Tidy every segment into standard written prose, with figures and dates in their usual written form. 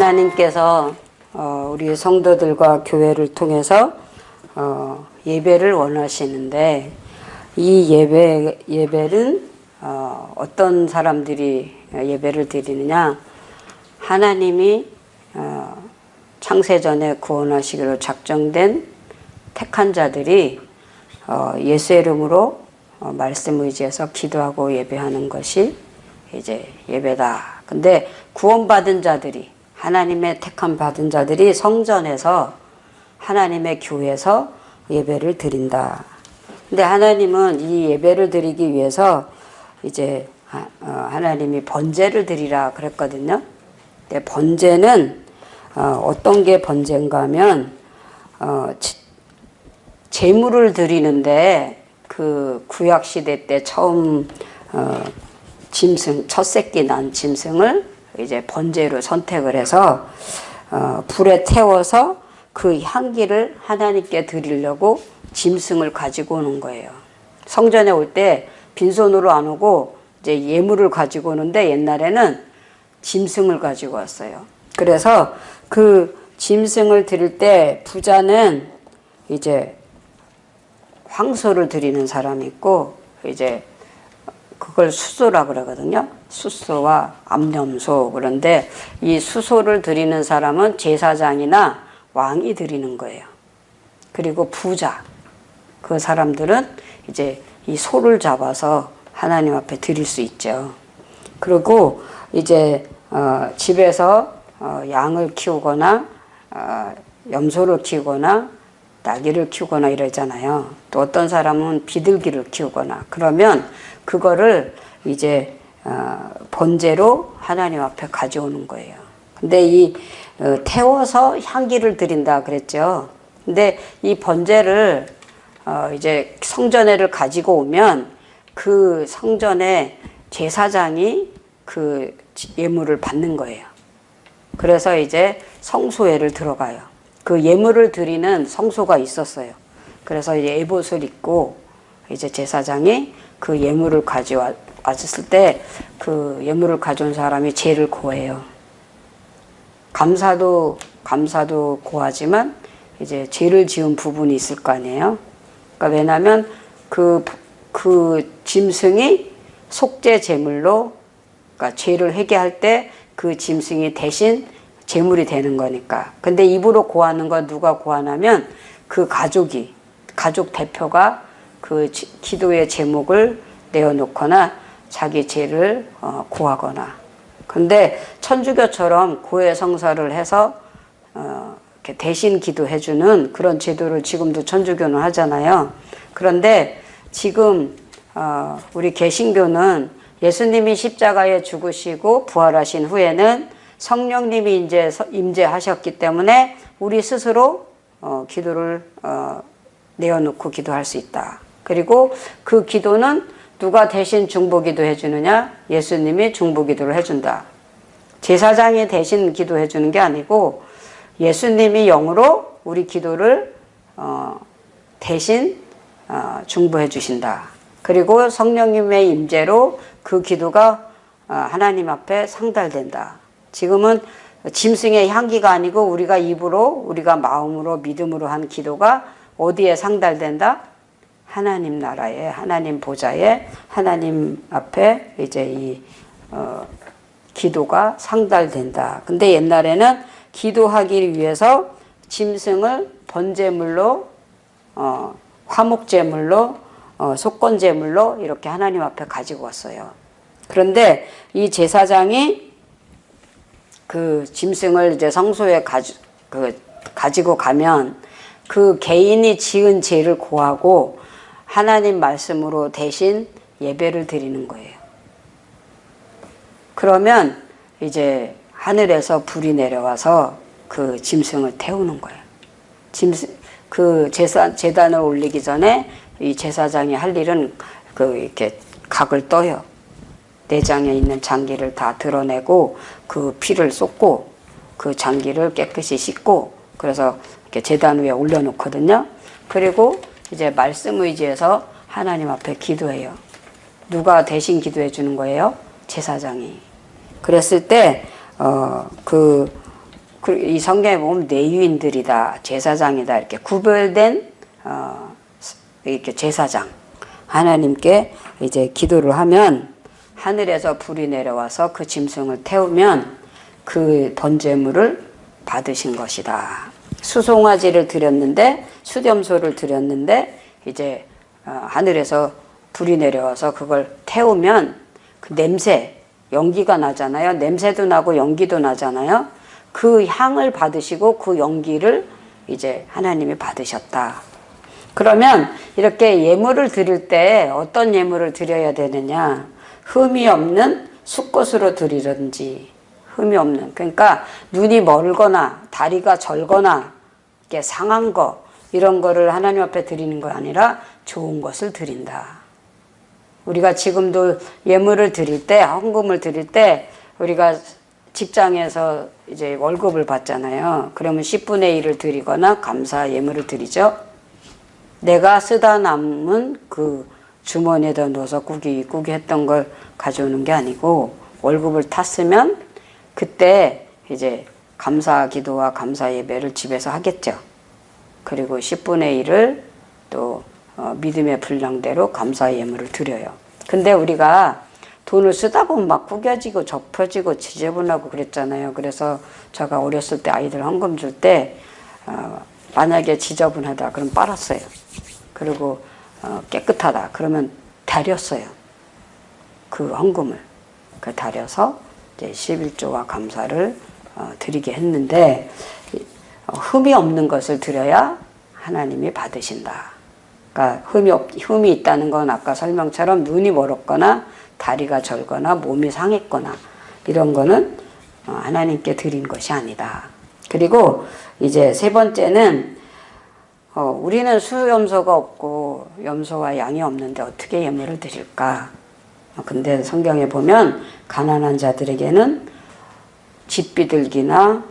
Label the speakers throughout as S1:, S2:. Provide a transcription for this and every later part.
S1: 하나님께서 우리 성도들과 교회를 통해서 예배를 원하시는데, 이 예배는 어떤 사람들이 예배를 드리느냐? 하나님이 창세전에 구원하시기로 작정된 택한 자들이 예수의 이름으로 말씀 의지해서 기도하고 예배하는 것이 이제 예배다. 근데 구원받은 자들이, 하나님의 택함 받은 자들이 성전에서, 하나님의 교회에서 예배를 드린다. 근데 하나님은 이 예배를 드리기 위해서 이제 하나님이 번제를 드리라 그랬거든요. 근데 번제는 어떤 게 번제인가 하면 제물을 드리는데, 그 구약 시대 때 처음 짐승, 첫 새끼 난 짐승을 이제 번제로 선택을 해서 불에 태워서 그 향기를 하나님께 드리려고 짐승을 가지고 오는 거예요. 성전에 올 때 빈손으로 안 오고 이제 예물을 가지고 오는데, 옛날에는 짐승을 가지고 왔어요. 그래서 그 짐승을 드릴 때 부자는 이제 황소를 드리는 사람이 있고, 이제 그걸 수소라 그러거든요. 수소와 암염소. 그런데 이 수소를 드리는 사람은 제사장이나 왕이 드리는 거예요. 그리고 부자, 그 사람들은 이제 이 소를 잡아서 하나님 앞에 드릴 수 있죠. 그리고 이제 집에서 양을 키우거나 염소를 키우거나 나귀를 키우거나 이러잖아요. 또 어떤 사람은 비둘기를 키우거나, 그러면 그거를 이제 번제로 하나님 앞에 가져오는 거예요. 근데 이 태워서 향기를 드린다 그랬죠. 근데 이 번제를 이제 성전에를 가지고 오면 그 성전의 제사장이 그 예물을 받는 거예요. 그래서 이제 성소회를 들어가요. 그 예물을 드리는 성소가 있었어요. 그래서 이제 에봇을 입고 이제 제사장이 그 예물을 가져왔을 때 그 예물을 가져온 사람이 죄를 고해요. 감사도 고하지만 이제 죄를 지은 부분이 있을 거 아니에요. 그러니까 왜냐하면 그 짐승이 속죄 제물로, 그러니까 죄를 회개할 때 그 짐승이 대신 제물이 되는 거니까. 근데 입으로 고하는 건 누가 고하냐면 그 가족 대표가 그 기도의 제목을 내어놓거나 자기 죄를 고하거나. 근데 천주교처럼 고해성사를 해서 이렇게 대신 기도해주는 그런 제도를 지금도 천주교는 하잖아요. 그런데 지금 우리 개신교는 예수님이 십자가에 죽으시고 부활하신 후에는 성령님이 이제 임재하셨기 때문에 우리 스스로 기도를 내어놓고 기도할 수 있다. 그리고 그 기도는 누가 대신 중보기도 해주느냐? 예수님이 중보기도를 해준다. 제사장이 대신 기도해 주는 게 아니고 예수님이 영으로 우리 기도를 대신 중보해 주신다. 그리고 성령님의 임재로 그 기도가 하나님 앞에 상달된다. 지금은 짐승의 향기가 아니고 우리가 입으로, 우리가 마음으로, 믿음으로 한 기도가 어디에 상달된다? 하나님 나라에, 하나님 보좌에, 하나님 앞에 이제 이 기도가 상달된다. 근데 옛날에는 기도하기 위해서 짐승을 번제물로, 화목제물로, 속건제물로 이렇게 하나님 앞에 가지고 왔어요. 그런데 이 제사장이 그 짐승을 이제 성소에 가지고 가면 그 개인이 지은 죄를 고하고 하나님 말씀으로 대신 예배를 드리는 거예요. 그러면 이제 하늘에서 불이 내려와서 그 짐승을 태우는 거예요. 그 제단을 올리기 전에 이 제사장이 할 일은 이렇게 각을 떠요. 내장에 있는 장기를 다 드러내고 그 피를 쏟고 그 장기를 깨끗이 씻고, 그래서 이렇게 제단 위에 올려놓거든요. 그리고 이제 말씀 의지해서 하나님 앞에 기도해요. 누가 대신 기도해 주는 거예요? 제사장이. 그랬을 때 이 성경에 보면 내유인들이다, 제사장이다 이렇게 구별된 이렇게 제사장 하나님께 이제 기도를 하면 하늘에서 불이 내려와서 그 짐승을 태우면 그 번제물을 받으신 것이다. 수송아지를 드렸는데 수염소를 드렸는데 이제 하늘에서 불이 내려와서 그걸 태우면 그 냄새, 연기가 나잖아요. 냄새도 나고 연기도 나잖아요. 그 향을 받으시고 그 연기를 이제 하나님이 받으셨다. 그러면 이렇게 예물을 드릴 때 어떤 예물을 드려야 되느냐? 흠이 없는 숫것으로 드리든지, 흠이 없는, 그러니까 눈이 멀거나 다리가 절거나 이렇게 상한 거 이런 거를 하나님 앞에 드리는 거 아니라 좋은 것을 드린다. 우리가 지금도 예물을 드릴 때, 헌금을 드릴 때 우리가 직장에서 이제 월급을 받잖아요. 그러면 10분의 1을 드리거나 감사 예물을 드리죠. 내가 쓰다 남은 그 주머니에다 넣어서 꾸기 했던 걸 가져오는 게 아니고 월급을 탔으면 그때 이제 감사 기도와 감사 예배를 집에서 하겠죠. 그리고 10분의 1을 또 믿음의 분량대로 감사 예물을 드려요. 근데 우리가 돈을 쓰다 보면 막 구겨지고 접혀지고 지저분하고 그랬잖아요. 그래서 제가 어렸을 때 아이들 헌금 줄 때 만약에 지저분하다 그럼 빨았어요. 그리고 깨끗하다 그러면 다렸어요. 그 헌금을 다려서 이제 11조와 감사를 드리게 했는데 흠이 없는 것을 드려야 하나님이 받으신다. 그러니까 흠이 있다는 건 아까 설명처럼 눈이 멀었거나 다리가 절거나 몸이 상했거나 이런 거는 하나님께 드린 것이 아니다. 그리고 이제 세 번째는 우리는 수염소가 없고 염소와 양이 없는데 어떻게 예물을 드릴까? 근데 성경에 보면 가난한 자들에게는 집비둘기나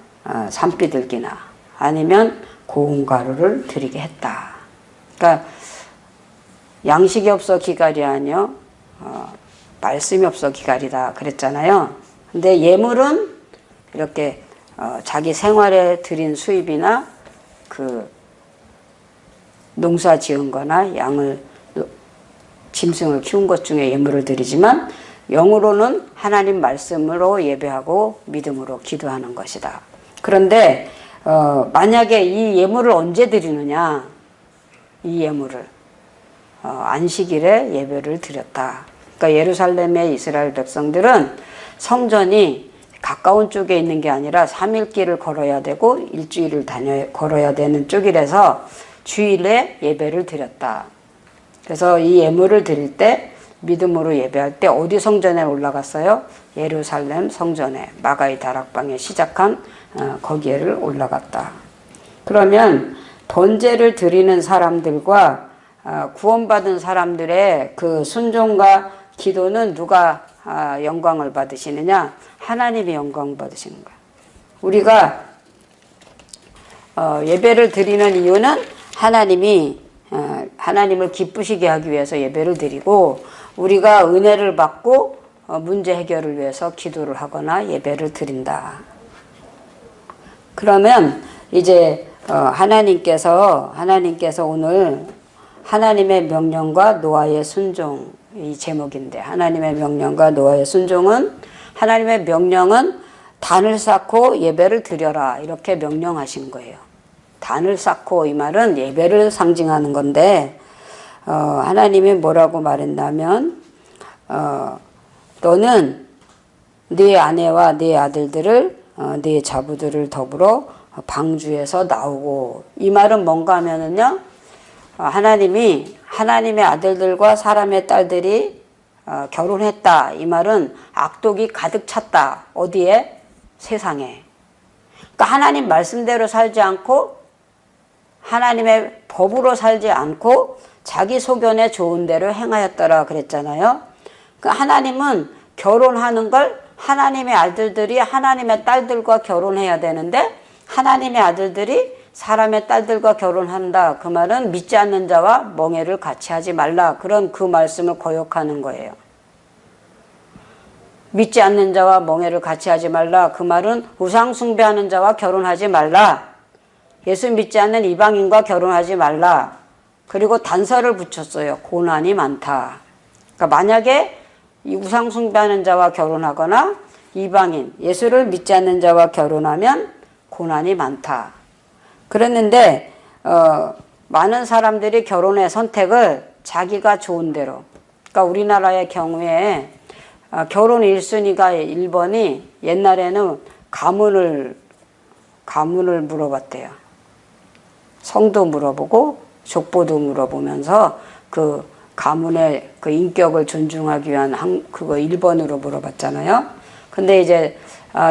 S1: 산비둘기나 아니면 고운 가루를 드리게 했다. 그러니까 양식이 없어 기갈이 아니요 말씀이 없어 기갈이다 그랬잖아요. 근데 예물은 이렇게 자기 생활에 들인 수입이나 그 농사 지은 거나 짐승을 키운 것 중에 예물을 드리지만 영으로는 하나님 말씀으로 예배하고 믿음으로 기도하는 것이다. 그런데 만약에 이 예물을 언제 드리느냐? 이 예물을 안식일에 예배를 드렸다. 그러니까 예루살렘의 이스라엘 백성들은 성전이 가까운 쪽에 있는 게 아니라 3일길을 걸어야 되고 일주일을 걸어야 되는 쪽이라서 주일에 예배를 드렸다. 그래서 이 예물을 드릴 때 믿음으로 예배할 때 어디 성전에 올라갔어요? 예루살렘 성전에 마가의 다락방에 시작한 거기에를 올라갔다. 그러면 번제를 드리는 사람들과 구원받은 사람들의 그 순종과 기도는 누가 영광을 받으시느냐? 하나님이 영광 받으시는 거예요. 우리가 예배를 드리는 이유는 하나님을 기쁘시게 하기 위해서 예배를 드리고 우리가 은혜를 받고 문제 해결을 위해서 기도를 하거나 예배를 드린다. 그러면 이제 하나님께서 오늘 하나님의 명령과 노아의 순종 이 제목인데 하나님의 명령과 노아의 순종은 하나님의 명령은 단을 쌓고 예배를 드려라 이렇게 명령하신 거예요. 단을 쌓고 이 말은 예배를 상징하는 건데 하나님이 뭐라고 말했냐면 너는 네 아내와 네 아들들을 네 자부들을 더불어 방주에서 나오고 이 말은 뭔가 하면은요 하나님이 하나님의 아들들과 사람의 딸들이 결혼했다 이 말은 악독이 가득 찼다 어디에? 세상에. 그러니까 하나님 말씀대로 살지 않고 하나님의 법으로 살지 않고 자기 소견에 좋은 대로 행하였더라 그랬잖아요. 그러니까 하나님은 결혼하는 걸 하나님의 아들들이 하나님의 딸들과 결혼해야 되는데 하나님의 아들들이 사람의 딸들과 결혼한다. 그 말은 믿지 않는 자와 멍해를 같이 하지 말라. 그런 그 말씀을 거역하는 거예요. 믿지 않는 자와 멍해를 같이 하지 말라. 그 말은 우상 숭배하는 자와 결혼하지 말라. 예수 믿지 않는 이방인과 결혼하지 말라. 그리고 단서를 붙였어요. 고난이 많다. 그러니까 만약에 이 우상 숭배하는 자와 결혼하거나 이방인, 예수를 믿지 않는 자와 결혼하면 고난이 많다. 그랬는데 많은 사람들이 결혼의 선택을 자기가 좋은 대로, 그러니까 우리나라의 경우에 결혼 1순위가 1번이 옛날에는 가문을 물어봤대요. 성도 물어보고 족보도 물어보면서 그 가문의 그 인격을 존중하기 위한 그거 1번으로 물어봤잖아요. 근데 이제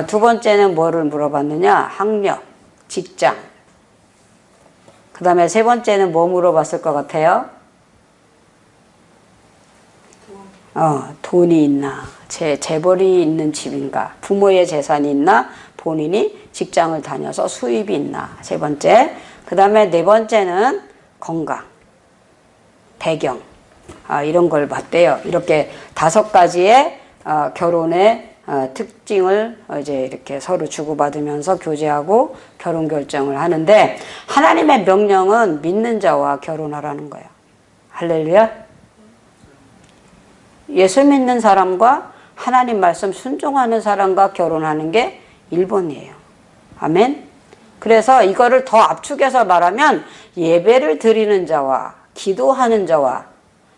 S1: 두 번째는 뭐를 물어봤느냐? 학력, 직장. 그 다음에 세 번째는 뭐 물어봤을 것 같아요? 돈이 있나? 재벌이 있는 집인가? 부모의 재산이 있나? 본인이 직장을 다녀서 수입이 있나? 세 번째. 그 다음에 네 번째는 건강, 배경. 이런 걸 봤대요. 이렇게 5가지의 결혼의 특징을 이제 이렇게 서로 주고받으면서 교제하고 결혼 결정을 하는데, 하나님의 명령은 믿는 자와 결혼하라는 거예요. 할렐루야. 예수 믿는 사람과 하나님 말씀 순종하는 사람과 결혼하는 게 1번이에요. 아멘. 그래서 이거를 더 압축해서 말하면 예배를 드리는 자와 기도하는 자와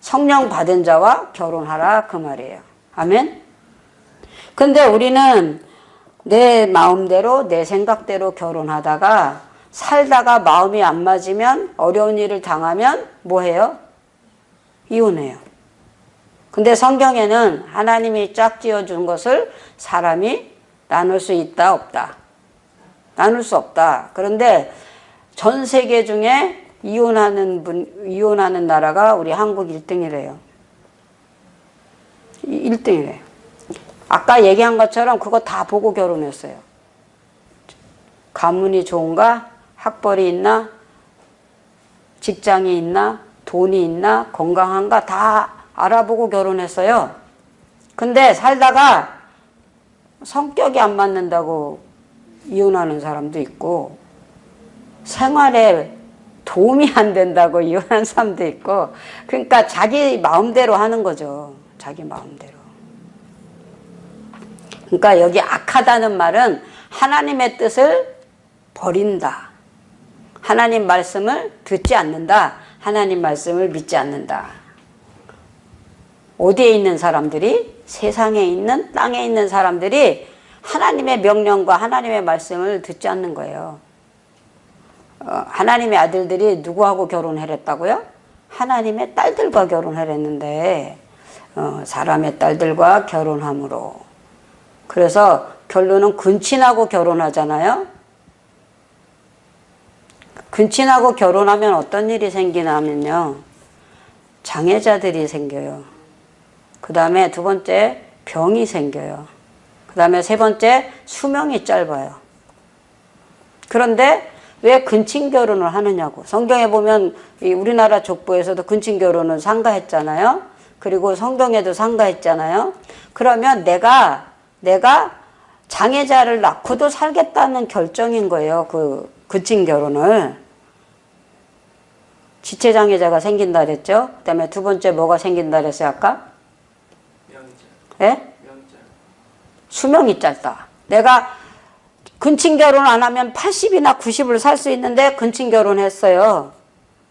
S1: 성령 받은 자와 결혼하라, 그 말이에요. 아멘. 근데 우리는 내 마음대로 내 생각대로 결혼하다가 살다가 마음이 안 맞으면, 어려운 일을 당하면 뭐 해요? 이혼해요. 근데 성경에는 하나님이 짝지어 준 것을 사람이 나눌 수 있다, 없다? 나눌 수 없다. 그런데 전 세계 중에 이혼하는 나라가 우리 한국 1등이래요. 1등이래요. 아까 얘기한 것처럼 그거 다 보고 결혼했어요. 가문이 좋은가? 학벌이 있나? 직장이 있나? 돈이 있나? 건강한가? 다 알아보고 결혼했어요. 근데 살다가 성격이 안 맞는다고 이혼하는 사람도 있고, 생활에 도움이 안 된다고 이혼한 사람도 있고, 그러니까 자기 마음대로 하는 거죠. 자기 마음대로. 그러니까 여기 악하다는 말은 하나님의 뜻을 버린다. 하나님 말씀을 듣지 않는다. 하나님 말씀을 믿지 않는다. 어디에 있는 사람들이? 세상에 있는, 땅에 있는 사람들이 하나님의 명령과 하나님의 말씀을 듣지 않는 거예요. 하나님의 아들들이 누구하고 결혼했다고요? 하나님의 딸들과 결혼했는데 사람의 딸들과 결혼함으로. 그래서 결론은 근친하고 결혼하잖아요. 근친하고 결혼하면 어떤 일이 생기냐면요, 장애자들이 생겨요. 그 다음에 두 번째, 병이 생겨요. 그 다음에 세 번째, 수명이 짧아요. 그런데 왜 근친 결혼을 하느냐고. 성경에 보면 우리나라 족보에서도 근친 결혼을 상가했잖아요. 그리고 성경에도 상가했잖아요. 그러면 내가 장애자를 낳고도 살겠다는 결정인 거예요. 그 근친 결혼을. 지체장애자가 생긴다 그랬죠. 그 다음에 두 번째 뭐가 생긴다 그랬어요 아까? 명자. 예? 명자. 수명이 짧다. 내가 근친 결혼 안 하면 80이나 90을 살 수 있는데 근친 결혼했어요.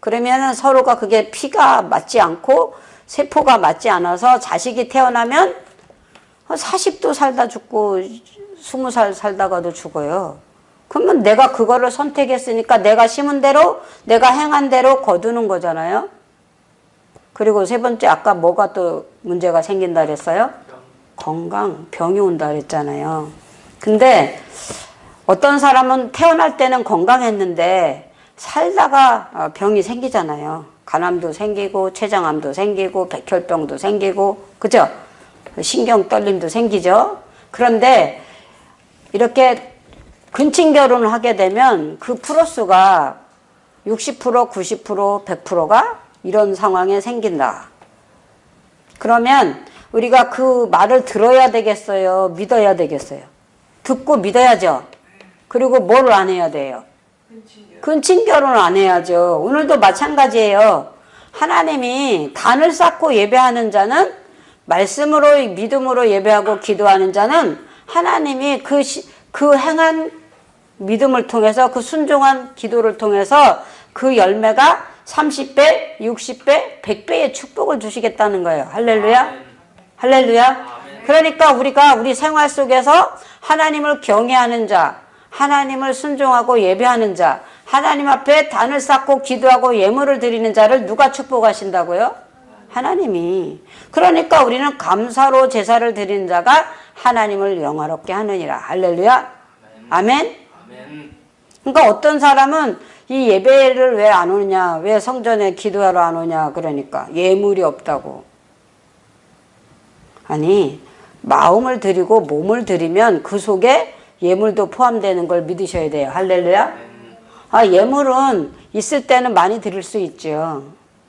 S1: 그러면은 서로가 그게 피가 맞지 않고 세포가 맞지 않아서 자식이 태어나면 40도 살다 죽고 20살 살다가도 죽어요. 그러면 내가 그거를 선택했으니까 내가 심은 대로, 내가 행한 대로 거두는 거잖아요. 그리고 세 번째, 아까 뭐가 또 문제가 생긴다 그랬어요? 건강, 병이 온다 그랬잖아요. 근데 어떤 사람은 태어날 때는 건강했는데 살다가 병이 생기잖아요. 간암도 생기고 췌장암도 생기고 백혈병도 생기고, 그죠? 신경 떨림도 생기죠. 그런데 이렇게 근친 결혼을 하게 되면 그 프로수가 60%, 90%, 100%가 이런 상황에 생긴다. 그러면 우리가 그 말을 들어야 되겠어요? 믿어야 되겠어요? 듣고 믿어야죠. 그리고 뭘 안 해야 돼요? 근친 결혼 안 해야죠. 오늘도 마찬가지예요. 하나님이 단을 쌓고 예배하는 자는, 말씀으로 믿음으로 예배하고 기도하는 자는 하나님이 그 행한 믿음을 통해서, 그 순종한 기도를 통해서 그 열매가 30배, 60배, 100배의 축복을 주시겠다는 거예요. 할렐루야. 할렐루야. 그러니까 우리가 우리 생활 속에서 하나님을 경외하는 자, 하나님을 순종하고 예배하는 자, 하나님 앞에 단을 쌓고 기도하고 예물을 드리는 자를 누가 축복하신다고요? 하나님이. 그러니까 우리는 감사로 제사를 드리는 자가 하나님을 영화롭게 하느니라. 할렐루야. 아멘. 그러니까 어떤 사람은 이 예배를 왜 안 오느냐, 왜 성전에 기도하러 안 오냐, 그러니까 예물이 없다고. 아니, 마음을 드리고 몸을 드리면 그 속에 예물도 포함되는 걸 믿으셔야 돼요. 할렐루야. 예물은 있을 때는 많이 드릴 수 있죠.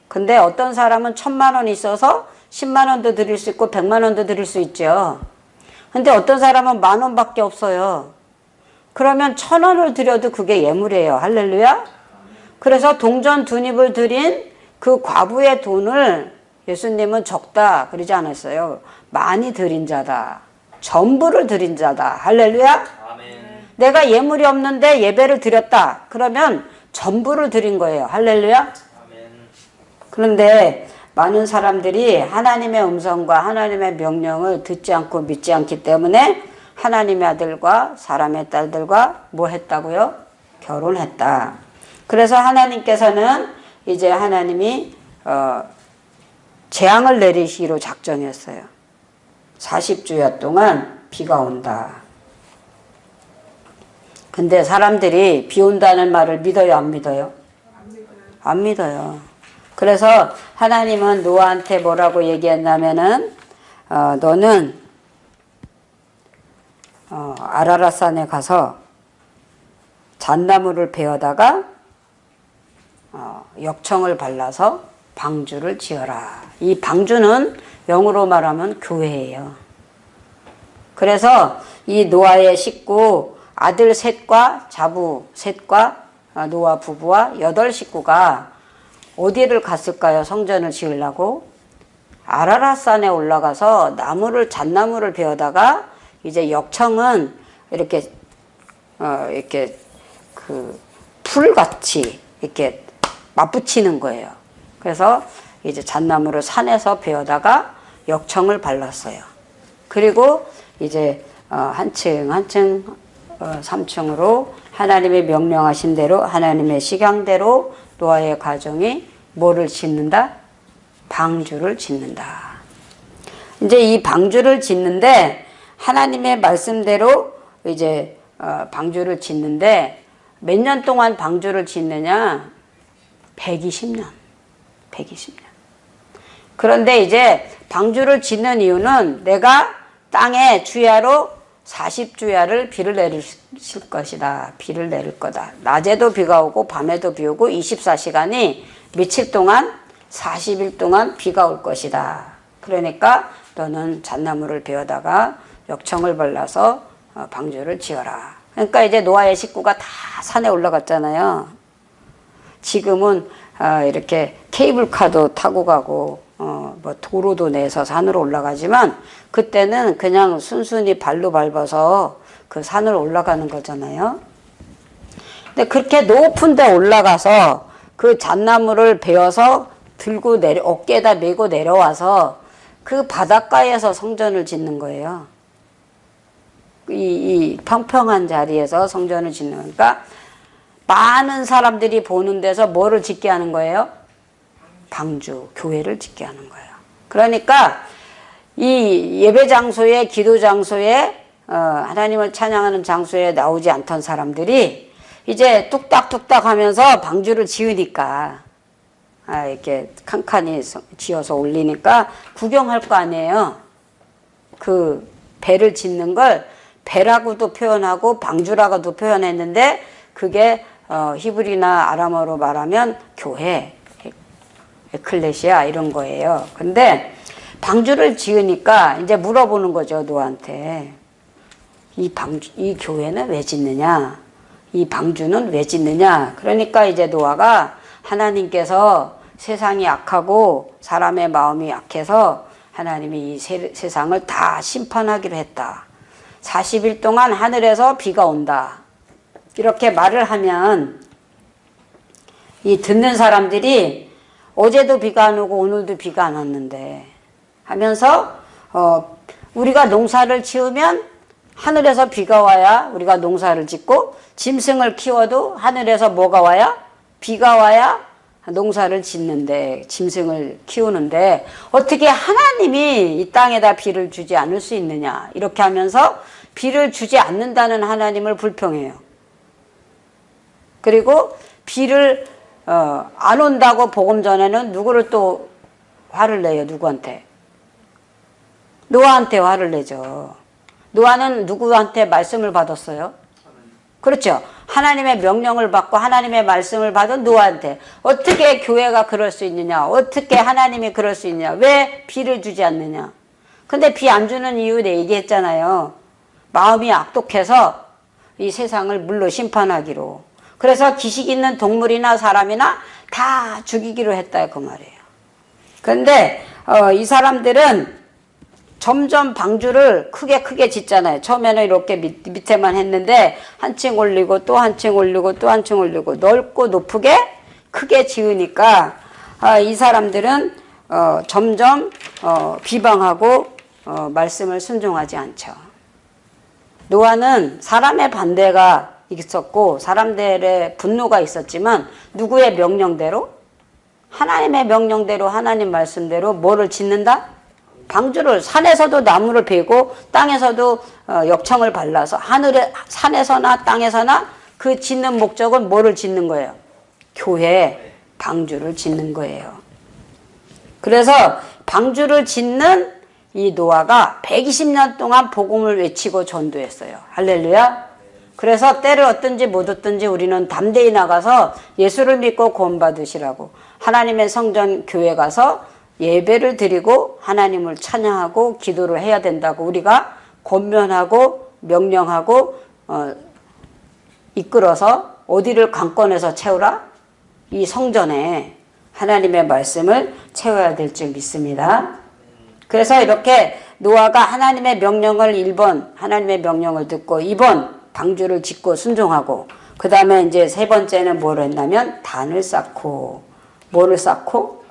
S1: 근데 어떤 사람은 1,000만 원 있어서 10만 원도 드릴 수 있고 100만 원도 드릴 수 있죠. 근데 어떤 사람은 10,000원 밖에 없어요. 그러면 1,000원을 드려도 그게 예물이에요. 할렐루야. 그래서 동전 2닙을 드린 그 과부의 돈을 예수님은 적다 그러지 않았어요. 많이 드린 자다. 전부를 드린 자다. 할렐루야.
S2: 아멘.
S1: 내가 예물이 없는데 예배를 드렸다. 그러면 전부를 드린 거예요. 할렐루야.
S2: 아멘.
S1: 그런데 많은 사람들이 하나님의 음성과 하나님의 명령을 듣지 않고 믿지 않기 때문에 하나님의 아들과 사람의 딸들과 뭐 했다고요? 결혼했다. 그래서 하나님께서는 이제 하나님이 재앙을 내리시기로 작정했어요. 40주야 동안 비가 온다. 근데 사람들이 비 온다는 말을 믿어요, 안 믿어요? 안 믿어요. 그래서 하나님은 노아한테 뭐라고 얘기했냐면은 너는 아라랏산에 가서 잣나무를 베어다가 역청을 발라서 방주를 지어라. 이 방주는 영어로 말하면 교회예요. 그래서 이 노아의 식구 아들 셋과 자부 셋과 노아 부부와 8식구가 어디를 갔을까요? 성전을 지으려고? 아라랏산에 올라가서 잣나무를 베어다가 이제 역청은 이렇게 그 풀같이 이렇게 맞붙이는 거예요. 그래서 이제 잣나무를 산에서 베어다가 역청을 발랐어요. 그리고 이제 한층 3층으로 하나님의 명령하신 대로 하나님의 식양대로 노아의 가정이 뭐를 짓는다? 방주를 짓는다. 이제 이 방주를 짓는데 하나님의 말씀대로 이제 방주를 짓는데 몇 년 동안 방주를 짓느냐? 120년. 120년. 그런데 이제 방주를 짓는 이유는 내가 땅에 주야로 40주야를 비를 내릴 것이다. 비를 내릴 거다. 낮에도 비가 오고 밤에도 비 오고 24시간이 며칠 동안 40일 동안 비가 올 것이다. 그러니까 너는 잣나무를 베어다가 역청을 발라서 방주를 지어라. 그러니까 이제 노아의 식구가 다 산에 올라갔잖아요. 지금은 이렇게 케이블카도 타고 가고 뭐 도로도 내서 산으로 올라가지만 그때는 그냥 순순히 발로 밟아서 그 산을 올라가는 거잖아요. 근데 그렇게 높은 데 올라가서 그 잣나무를 베어서 들고 어깨에다 메고 내려와서 그 바닷가에서 성전을 짓는 거예요. 이 평평한 자리에서 성전을 짓는 거니까 많은 사람들이 보는 데서 뭐를 짓게 하는 거예요? 방주, 교회를 짓게 하는 거예요. 그러니까 이 예배 장소에, 기도 장소에, 하나님을 찬양하는 장소에 나오지 않던 사람들이 이제 뚝딱뚝딱 하면서 방주를 지으니까 이렇게 칸칸이 지어서 올리니까 구경할 거 아니에요. 그 배를 짓는 걸 배라고도 표현하고 방주라고도 표현했는데 그게 히브리나 아람어로 말하면 교회, 에클레시아 이런 거예요. 근데 방주를 지으니까 이제 물어보는 거죠, 노아한테. 이 교회는 왜 짓느냐? 이 방주는 왜 짓느냐? 그러니까 이제 노아가 하나님께서 세상이 악하고 사람의 마음이 약해서 하나님이 이 세상을 다 심판하기로 했다. 40일 동안 하늘에서 비가 온다. 이렇게 말을 하면 이 듣는 사람들이 어제도 비가 안 오고 오늘도 비가 안 왔는데 하면서 우리가 농사를 지으면 하늘에서 비가 와야 우리가 농사를 짓고 짐승을 키워도 하늘에서 뭐가 와야? 비가 와야 농사를 짓는데 짐승을 키우는데 어떻게 하나님이 이 땅에다 비를 주지 않을 수 있느냐 이렇게 하면서 비를 주지 않는다는 하나님을 불평해요. 그리고 비를 안 온다고 복음 전에는 누구를 또 화를 내요? 누구한테? 노아한테 화를 내죠. 노아는 누구한테 말씀을 받았어요? 그렇죠. 하나님의 명령을 받고 하나님의 말씀을 받은 노아한테. 어떻게 교회가 그럴 수 있느냐? 어떻게 하나님이 그럴 수 있느냐? 왜 비를 주지 않느냐? 근데 비 안 주는 이유 내 얘기했잖아요. 마음이 악독해서 이 세상을 물로 심판하기로. 그래서 기식 있는 동물이나 사람이나 다 죽이기로 했다 그 말이에요. 그런데 이 사람들은 점점 방주를 크게 짓잖아요. 처음에는 이렇게 밑에만 했는데 한 층 올리고 또 한 층 올리고 또 한 층 올리고 넓고 높게 크게 지으니까 이 사람들은 점점 비방하고 말씀을 순종하지 않죠. 노아는 사람의 반대가 있었고 사람들의 분노가 있었지만 누구의 명령대로? 하나님의 명령대로 하나님 말씀대로 뭐를 짓는다? 방주를 산에서도 나무를 베고 땅에서도 역청을 발라서 하늘에 산에서나 땅에서나 그 짓는 목적은 뭐를 짓는 거예요? 교회 방주를 짓는 거예요. 그래서 방주를 짓는 이 노아가 120년 동안 복음을 외치고 전도했어요. 할렐루야. 그래서 때를 얻든지 못 얻든지 우리는 담대히 나가서 예수를 믿고 구원받으시라고 하나님의 성전 교회 가서 예배를 드리고 하나님을 찬양하고 기도를 해야 된다고 우리가 권면하고 명령하고 이끌어서 어디를 강권해서 채우라? 이 성전에 하나님의 말씀을 채워야 될 줄 믿습니다. 그래서 이렇게 노아가 하나님의 명령을 1번 하나님의 명령을 듣고 2번 방주를 짓고 순종하고 그 다음에 이제 세 번째는 뭘 했냐면 단을 쌓고 뭐를 쌓고?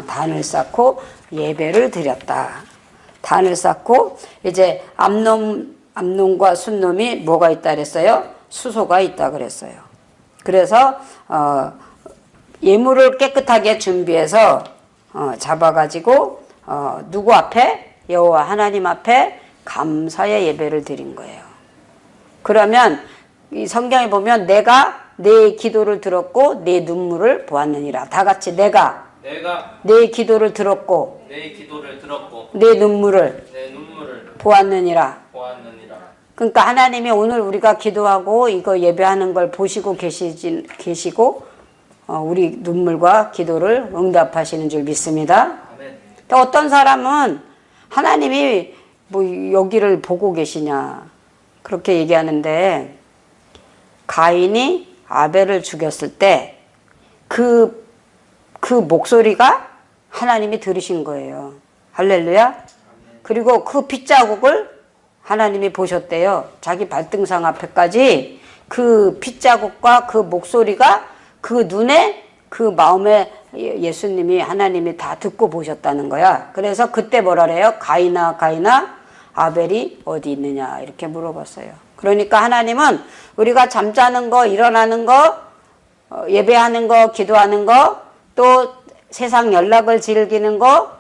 S1: 단을 쌓고 예배를 드렸다. 단을 쌓고 이제 암놈과 순놈이 뭐가 있다 그랬어요? 수소가 있다 그랬어요. 그래서 예물을 깨끗하게 준비해서 잡아가지고 누구 앞에? 여호와 하나님 앞에 감사의 예배를 드린 거예요. 그러면 이 성경에 보면 내가 내 기도를 들었고 내 눈물을 보았느니라. 다 같이 내가 내 기도를 들었고 내 눈물을 보았느니라. 그러니까 하나님이 오늘 우리가 기도하고 이거 예배하는 걸 보시고 계시고 우리 눈물과 기도를 응답하시는 줄 믿습니다. 또 어떤 사람은 하나님이 뭐 여기를 보고 계시냐 그렇게 얘기하는데 가인이 아벨을 죽였을 때 그 목소리가 하나님이 들으신 거예요. 할렐루야. 그리고 그 핏자국을 하나님이 보셨대요. 자기 발등상 앞에까지 그 핏자국과 그 목소리가 그 눈에 그 마음에 예수님이 하나님이 다 듣고 보셨다는 거야. 그래서 그때 뭐라 그래요? 가인아 아벨이 어디 있느냐 이렇게 물어봤어요. 그러니까 하나님은 우리가 잠자는 거 일어나는 거 예배하는 거 기도하는 거 또 세상 연락을 즐기는 거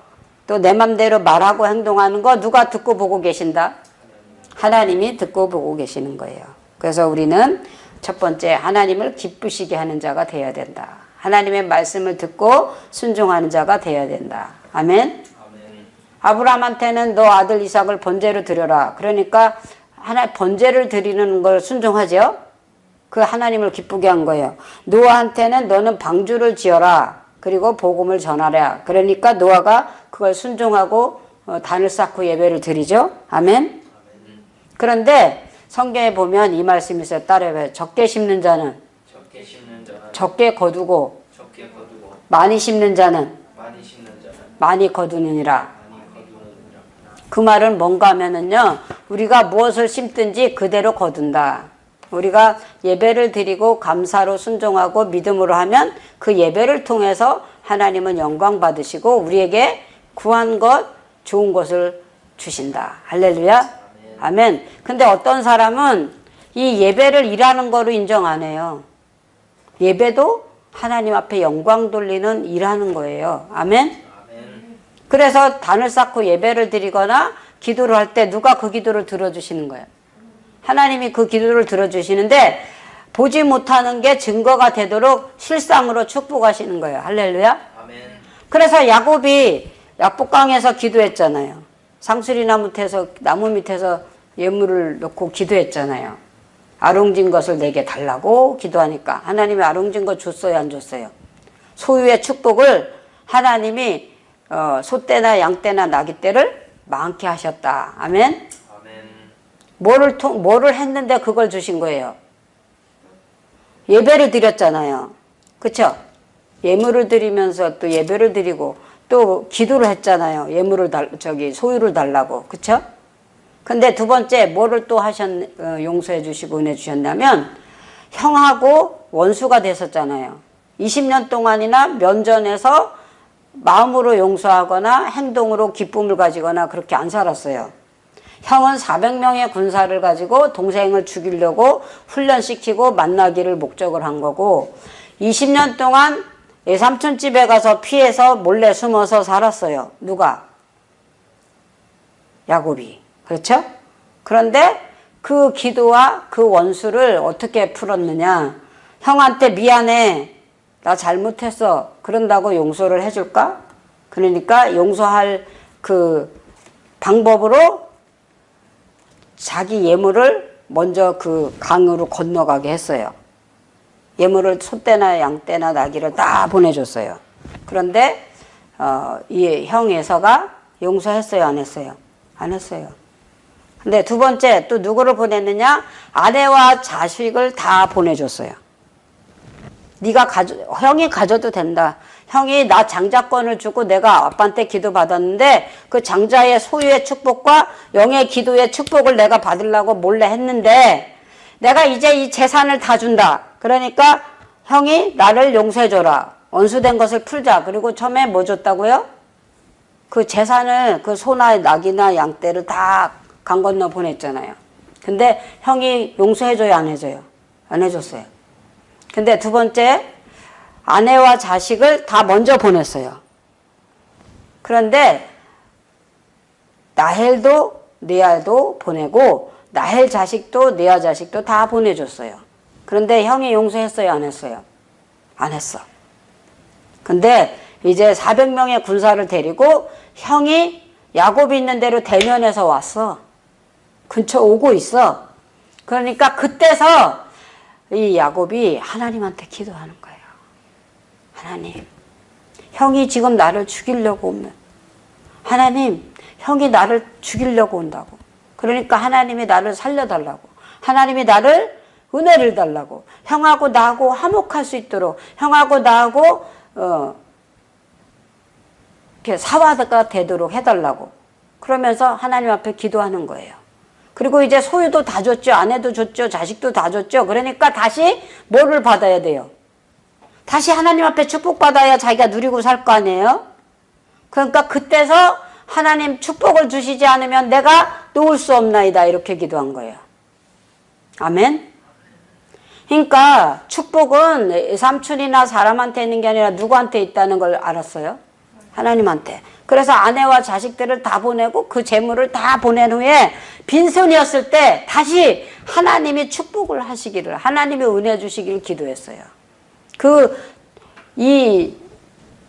S1: 또 내 맘대로 말하고 행동하는 거 누가 듣고 보고 계신다? 하나님이 듣고 보고 계시는 거예요. 그래서 우리는 첫 번째 하나님을 기쁘시게 하는 자가 되어야 된다. 하나님의 말씀을 듣고 순종하는 자가 되어야 된다. 아멘. 아브라함한테는 너 아들 이삭을 번제로 드려라. 그러니까 번제를 드리는 걸 순종하죠. 그 하나님을 기쁘게 한 거예요. 노아한테는 너는 방주를 지어라. 그리고 복음을 전하라. 그러니까 노아가 그걸 순종하고 단을 쌓고 예배를 드리죠. 아멘. 그런데 성경에 보면 이 말씀이 있어요. 따라해봐요. 적게 심는 자는 적게 거두고 많이 심는 자는 많이 거두느니라. 그 말은 뭔가 하면은요, 우리가 무엇을 심든지 그대로 거둔다. 우리가 예배를 드리고 감사로 순종하고 믿음으로 하면 그 예배를 통해서 하나님은 영광 받으시고 우리에게 구한 것, 좋은 것을 주신다. 할렐루야. 아멘. 근데 어떤 사람은 이 예배를 일하는 거로 인정 안 해요. 예배도 하나님 앞에 영광 돌리는 일하는 거예요. 아멘. 그래서 단을 쌓고 예배를 드리거나 기도를 할 때 누가 그 기도를 들어주시는 거예요? 하나님이 그 기도를 들어주시는데 보지 못하는 게 증거가 되도록 실상으로 축복하시는 거예요. 할렐루야. 아멘. 그래서 야곱이 야복강에서 기도했잖아요. 상수리나무 밑에서 예물을 놓고 기도했잖아요. 아롱진 것을 내게 달라고 기도하니까 하나님이 아롱진 것 줬어요, 안 줬어요? 소유의 축복을 하나님이 소떼나 양떼나 나귀떼를 많게 하셨다. 아멘. 뭐를 했는데 그걸 주신 거예요? 예배를 드렸잖아요. 그쵸? 예물을 드리면서 또 예배를 드리고 또 기도를 했잖아요. 소유를 달라고. 그쵸? 근데 두 번째, 뭐를 또 용서해 주시고 은혜 주셨냐면, 형하고 원수가 됐었잖아요. 20년 동안이나 면전에서 마음으로 용서하거나 행동으로 기쁨을 가지거나 그렇게 안 살았어요. 형은 400명의 군사를 가지고 동생을 죽이려고 훈련시키고 만나기를 목적을 한 거고 20년 동안 외삼촌 집에 가서 피해서 몰래 숨어서 살았어요. 누가? 야곱이. 그렇죠? 그런데 그 기도와 그 원수를 어떻게 풀었느냐? 형한테 미안해. 나 잘못했어. 그런다고 용서를 해줄까? 그러니까 용서할 그 방법으로 자기 예물을 먼저 그 강으로 건너가게 했어요. 예물을 소떼나 양떼나 나귀를 다 보내줬어요. 그런데 이 형 에서가 용서했어요, 안 했어요? 안 했어요. 근데 두 번째 또 누구를 보냈느냐? 아내와 자식을 다 보내줬어요. 형이 가져도 된다. 형이 나 장자권을 주고 내가 아빠한테 기도 받았는데 그 장자의 소유의 축복과 영의 기도의 축복을 내가 받으려고 몰래 했는데 내가 이제 이 재산을 다 준다. 그러니까 형이 나를 용서해줘라. 원수된 것을 풀자. 그리고 처음에 뭐 줬다고요? 그 재산을 그 소나 낙이나 양떼를 다 강 건너 보냈잖아요. 근데 형이 용서해줘요, 안 해줘요? 안 해줬어요. 근데 두 번째, 아내와 자식을 다 먼저 보냈어요. 그런데 라헬도 레아도 보내고 라헬 자식도 레아 자식도 다 보내줬어요. 그런데 형이 용서했어요, 안 했어요? 안 했어. 근데 이제 400명의 군사를 데리고 형이 야곱이 있는 대로 대면에서 왔어. 근처 오고 있어. 그러니까 그때서 이 야곱이 하나님한테 기도하는 거예요. 하나님, 형이 지금 나를 죽이려고 오면 하나님, 형이 나를 죽이려고 온다고. 그러니까 하나님이 나를 살려달라고. 하나님이 나를 은혜를 달라고. 형하고 나하고 화목할 수 있도록 형하고 나하고 이렇게 사화가 되도록 해달라고. 그러면서 하나님 앞에 기도하는 거예요. 그리고 이제 소유도 다 줬죠. 아내도 줬죠. 자식도 다 줬죠. 그러니까 다시 뭐를 받아야 돼요? 다시 하나님 앞에 축복받아야 자기가 누리고 살 거 아니에요? 그러니까 그때서 하나님 축복을 주시지 않으면 내가 놓을 수 없나이다. 이렇게 기도한 거예요. 아멘? 그러니까 축복은 삼촌이나 사람한테 있는 게 아니라 누구한테 있다는 걸 알았어요? 하나님한테. 그래서 아내와 자식들을 다 보내고 그 재물을 다 보낸 후에 빈손이었을 때 다시 하나님이 축복을 하시기를, 하나님이 은혜 주시기를 기도했어요. 이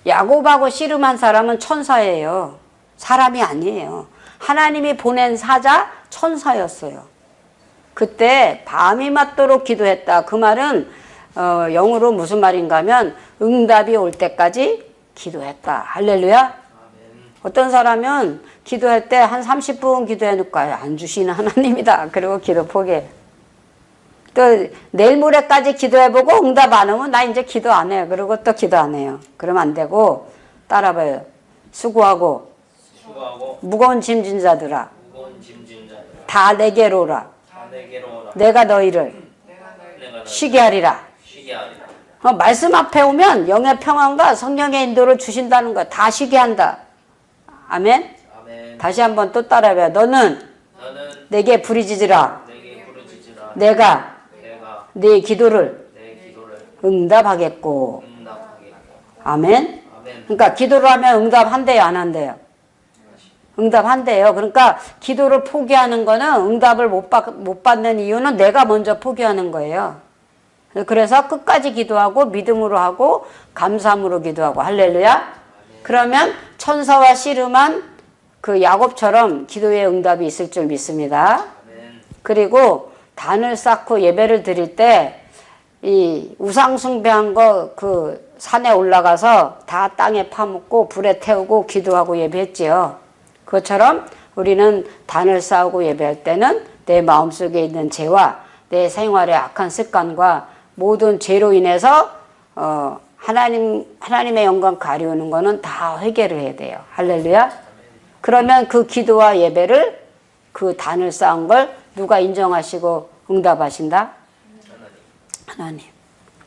S1: 야곱하고 씨름한 사람은 천사예요. 사람이 아니에요. 하나님이 보낸 사자 천사였어요. 그때 밤이 맞도록 기도했다. 그 말은 영어로 무슨 말인가 하면 응답이 올 때까지 기도했다. 할렐루야. 어떤 사람은 기도할 때 한 30분 기도해 놓을까요? 안 주시는 하나님이다. 그리고 기도 포기해. 또 내일 모레까지 기도해보고 응답 안 오면 나 이제 기도 안 해요. 그리고 또 기도 안 해요. 그러면 안 되고 따라봐요. 수고하고 무거운 짐진 자들아 다 내게로 오라. 내가 너희를 쉬게 하리라. 말씀 앞에 오면 영의 평안과 성령의 인도를 주신다는 거야. 다 쉬게 한다. 아멘? 다시 한번 또 따라해봐요. 너는 내게 부르짖으라. 내가 네 기도를 응답하겠고. 아멘? 그러니까 기도를 하면 응답한대요, 안 한대요? 응답한대요. 그러니까 기도를 포기하는 거는 응답을 못 받는 이유는 내가 먼저 포기하는 거예요. 그래서 끝까지 기도하고 믿음으로 하고 감사함으로 기도하고. 할렐루야. 그러면 천사와 씨름한 그 야곱처럼 기도의 응답이 있을 줄 믿습니다. 그리고 단을 쌓고 예배를 드릴 때 이 우상 숭배한 거 그 산에 올라가서 다 땅에 파묻고 불에 태우고 기도하고 예배했지요. 그것처럼 우리는 단을 쌓고 예배할 때는 내 마음속에 있는 죄와 내 생활의 악한 습관과 모든 죄로 인해서 하나님의 영광 가리우는 거는 다 회개를 해야 돼요. 할렐루야. 그러면 그 기도와 예배를 그 단을 쌓은 걸 누가 인정하시고 응답하신다? 하나님.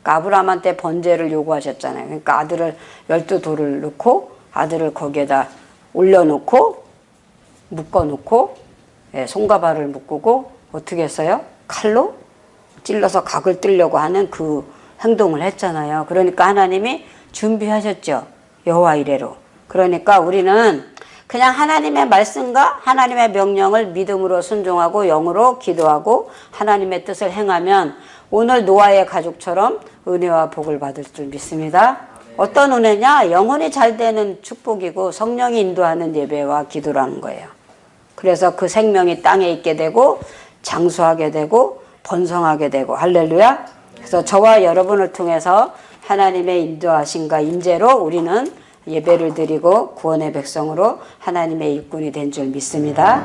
S1: 그러니까 아브라함한테 번제를 요구하셨잖아요. 그러니까 아들을 12돌을 넣고 아들을 거기에다 올려놓고 묶어놓고 손과 발을 묶고 어떻게 했어요? 칼로 찔러서 각을 뜰려고 하는 그 행동을 했잖아요. 그러니까 하나님이 준비하셨죠. 여호와 이레로. 그러니까 우리는 그냥 하나님의 말씀과 하나님의 명령을 믿음으로 순종하고 영으로 기도하고 하나님의 뜻을 행하면 오늘 노아의 가족처럼 은혜와 복을 받을 줄 믿습니다. 어떤 은혜냐? 영혼이 잘 되는 축복이고 성령이 인도하는 예배와 기도라는 거예요. 그래서 그 생명이 땅에 있게 되고 장수하게 되고 번성하게 되고. 할렐루야. 그래서 저와 여러분을 통해서 하나님의 인도하심과 임재로 우리는 예배를 드리고 구원의 백성으로 하나님의 일꾼이 된 줄 믿습니다.